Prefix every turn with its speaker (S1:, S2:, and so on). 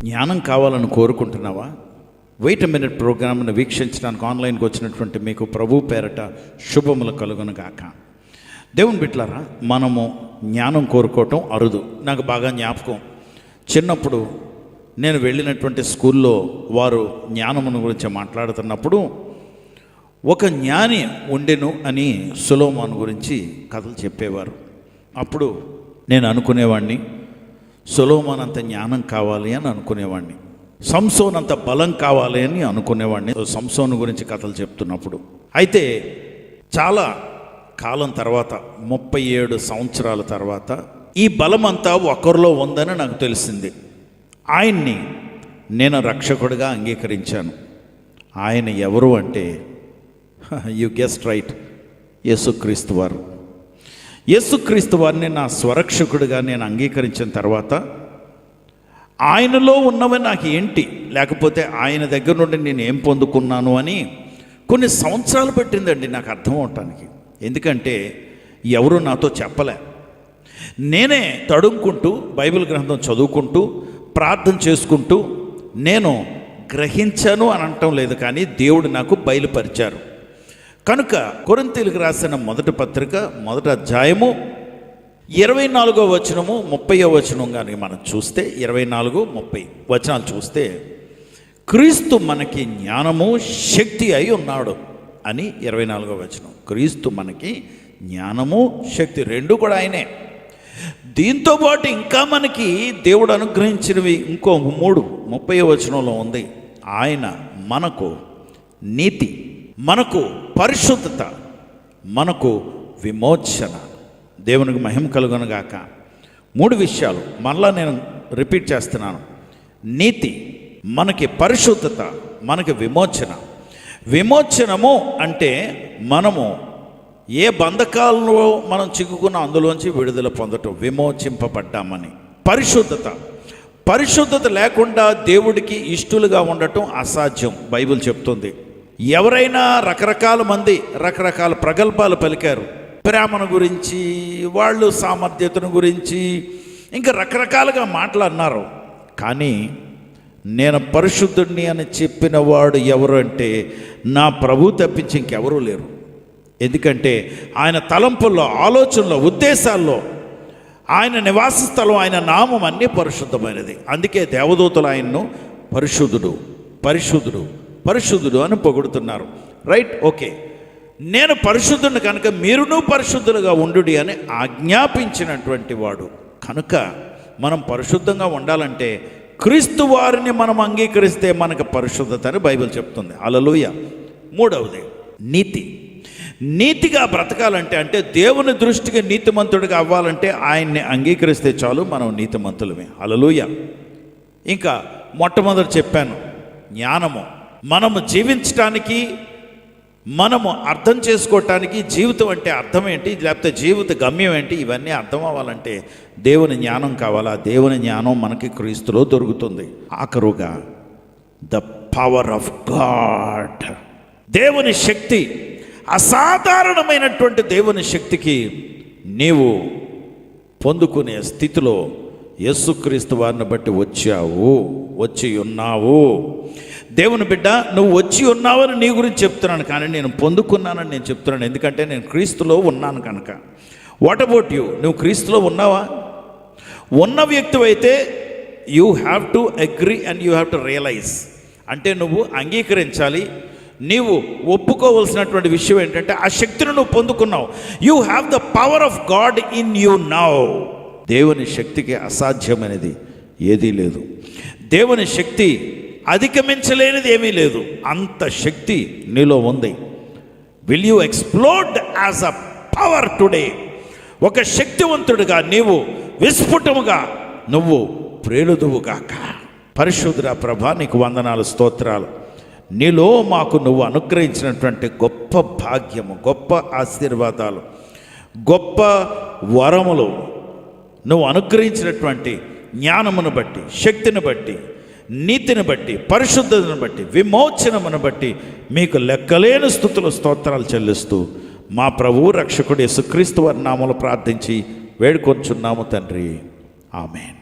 S1: జ్ఞానం కావాలని కోరుకుంటున్నావా? Wait minute ప్రోగ్రామ్ను వీక్షించడానికి ఆన్లైన్కి వచ్చినటువంటి మీకు ప్రభు పేరట శుభములు కలుగును గాక. దేవుని బిడ్డలారా, మనము జ్ఞానం కోరుకోవటం అరుదు. నాకు బాగా జ్ఞాపకం, చిన్నప్పుడు నేను వెళ్ళినటువంటి స్కూల్లో వారు జ్ఞానమును గురించి మాట్లాడుతున్నప్పుడు ఒక జ్ఞాని ఉండెను అని సొలొమోను గురించి కథలు చెప్పేవారు. అప్పుడు నేను అనుకునేవాడిని, సొలొమోను అంత జ్ఞానం కావాలి అని అనుకునేవాడిని, సంసోను అంత బలం కావాలి అని అనుకునేవాడిని సంసోను గురించి కథలు చెప్తున్నప్పుడు. అయితే చాలా కాలం తర్వాత, 37 సంవత్సరాల తర్వాత ఈ బలం అంతా ఒకరిలో ఉందని నాకు తెలిసింది. ఆయన్ని నేను రక్షకుడిగా అంగీకరించాను. ఆయన ఎవరు అంటే, యు గెస్ట్ రైట్, యేసుక్రీస్తు వారు. యేసుక్రీస్తు వారిని నా స్వరక్షకుడిగా నేను అంగీకరించిన తర్వాత ఆయనలో ఉన్నవి నాకు ఏంటి, లేకపోతే ఆయన దగ్గర నుండి నేను ఏం పొందుకున్నాను అని కొన్ని సంవత్సరాలు పట్టిందండి నాకు అర్థం అవటానికి. ఎందుకంటే ఎవరు నాతో చెప్పలే. నేనే తడుముకుంటూ బైబిల్ గ్రంథం చదువుకుంటూ ప్రార్థన చేసుకుంటూ నేను గ్రహించాను అని అనటం లేదు, కానీ దేవుడు నాకు బయలుపరిచారు. కనుక కొరింథీయులకు రాసిన మొదటి పత్రిక 1వ అధ్యాయము 24వ వచనము 30వ వచనం కానీ మనం చూస్తే, 24, 30 వచనాలు చూస్తే, క్రీస్తు మనకి జ్ఞానము శక్తి అయి ఉన్నాడు అని 24వ వచనం. క్రీస్తు మనకి జ్ఞానము శక్తి రెండు కూడా ఆయనే. దీంతో పాటు ఇంకా మనకి దేవుడు అనుగ్రహించినవి ఇంకో 3, 30వ వచనంలో ఉంది. ఆయన మనకు నీతి, మనకు పరిశుద్ధత, మనకు విమోచన. దేవునికి మహిమ కలుగునుగాక. 3 విషయాలు మళ్ళా నేను రిపీట్ చేస్తున్నాను. నీతి, మనకి పరిశుద్ధత, మనకి విమోచన. విమోచనము అంటే మనము ఏ బంధకాలలో మనం చిక్కుకున్న అందులోంచి విడుదల పొందటం, విమోచింపబడ్డామని. పరిశుద్ధత, పరిశుద్ధత లేకుండా దేవుడికి ఇష్టలుగా ఉండటం అసాధ్యం. బైబిల్ చెప్తుంది. ఎవరైనా రకరకాల మంది రకరకాల ప్రగల్భాలు పలికారు, ప్రేమను గురించి, వాళ్ళు సామర్థ్యతను గురించి, ఇంకా రకరకాలుగా మాట్లాడినారు. కానీ నేను పరిశుద్ధుడిని అని చెప్పిన వాడు ఎవరు అంటే నా ప్రభు తప్పించి ఇంకెవరూ లేరు. ఎందుకంటే ఆయన తలంపుల్లో, ఆలోచనలో, ఉద్దేశాల్లో, ఆయన నివాస స్థలం, ఆయన నామం అన్నీ పరిశుద్ధమైనది. అందుకే దేవదూతలు ఆయన్ను పరిశుద్ధుడు, పరిశుద్ధుడు, పరిశుద్ధుడు అని పొగుడుతున్నారు. Right, okay. నేను పరిశుద్ధుని కనుక మీరును పరిశుద్ధులుగా ఉండుడి అని ఆజ్ఞాపించినటువంటి వాడు. కనుక మనం పరిశుద్ధంగా ఉండాలంటే క్రీస్తు వారిని మనం అంగీకరిస్తే మనకు పరిశుద్ధత అని బైబిల్ చెప్తుంది. హల్లెలూయా. 3వది నీతి. నీతిగా బ్రతకాలంటే, అంటే దేవుని దృష్టికి నీతిమంతుడిగా అవ్వాలంటే ఆయన్ని అంగీకరిస్తే చాలు, మనం నీతిమంతులమే. హల్లెలూయా. ఇంకా మొట్టమొదటి చెప్పాను, జ్ఞానము. మనము జీవించటానికి, మనము అర్థం చేసుకోవటానికి, జీవితం అంటే అర్థం ఏంటి, లేకపోతే జీవిత గమ్యం ఏంటి, ఇవన్నీ అర్థం అవ్వాలంటే దేవుని జ్ఞానం కావాలా. దేవుని జ్ఞానం మనకి క్రీస్తులో దొరుకుతుంది. ఆఖరుగా ద పవర్ ఆఫ్ గాడ్, దేవుని శక్తి. అసాధారణమైనటువంటి దేవుని శక్తికి నీవు పొందుకునే స్థితిలో యేసుక్రీస్తు వారిని బట్టి వచ్చి ఉన్నావు. దేవుని బిడ్డ, నువ్వు వచ్చి ఉన్నావని నీ గురించి చెప్తున్నాను, కానీ నేను పొందుకున్నానని నేను చెప్తున్నాను. ఎందుకంటే నేను క్రీస్తులో ఉన్నాను కనుక. What about you? నువ్వు క్రీస్తులో ఉన్నావా? ఉన్న వ్యక్తివైతే you have to agree and you have to realise. అంటే నువ్వు అంగీకరించాలి. నీవు ఒప్పుకోవలసినటువంటి విషయం ఏంటంటే ఆ శక్తిని నువ్వు పొందుకున్నావు. You have the power of God in you now. దేవుని శక్తికి అసాధ్యమైనది ఏదీ లేదు. దేవుని శక్తి అధిగమించలేనిది ఏమీ లేదు. అంత శక్తి నీలో ఉంది. Will you explode as a power today? ఒక శక్తివంతుడిగా నీవు విస్ఫుటముగా నువ్వు ప్రేలుదువుగాక. పరిశుద్ధుడా ప్రభా, నీకు వందనాలు, స్తోత్రాలు. నీలో మాకు నువ్వు అనుగ్రహించినటువంటి గొప్ప భాగ్యము, గొప్ప ఆశీర్వాదాలు, గొప్ప వరములు, నువ్వు అనుగ్రహించినటువంటి జ్ఞానమును బట్టి, శక్తిని బట్టి, నీతిని బట్టి, పరిశుద్ధతను బట్టి, విమోచనమును బట్టి మీకు లెక్కలేని స్తుతులు, స్తోత్రాలు చెల్లిస్తూ మా ప్రభువు రక్షకుడు యేసుక్రీస్తు వారి నామములో ప్రార్థించి వేడుకొంచున్నాము తండ్రి. ఆమేన్.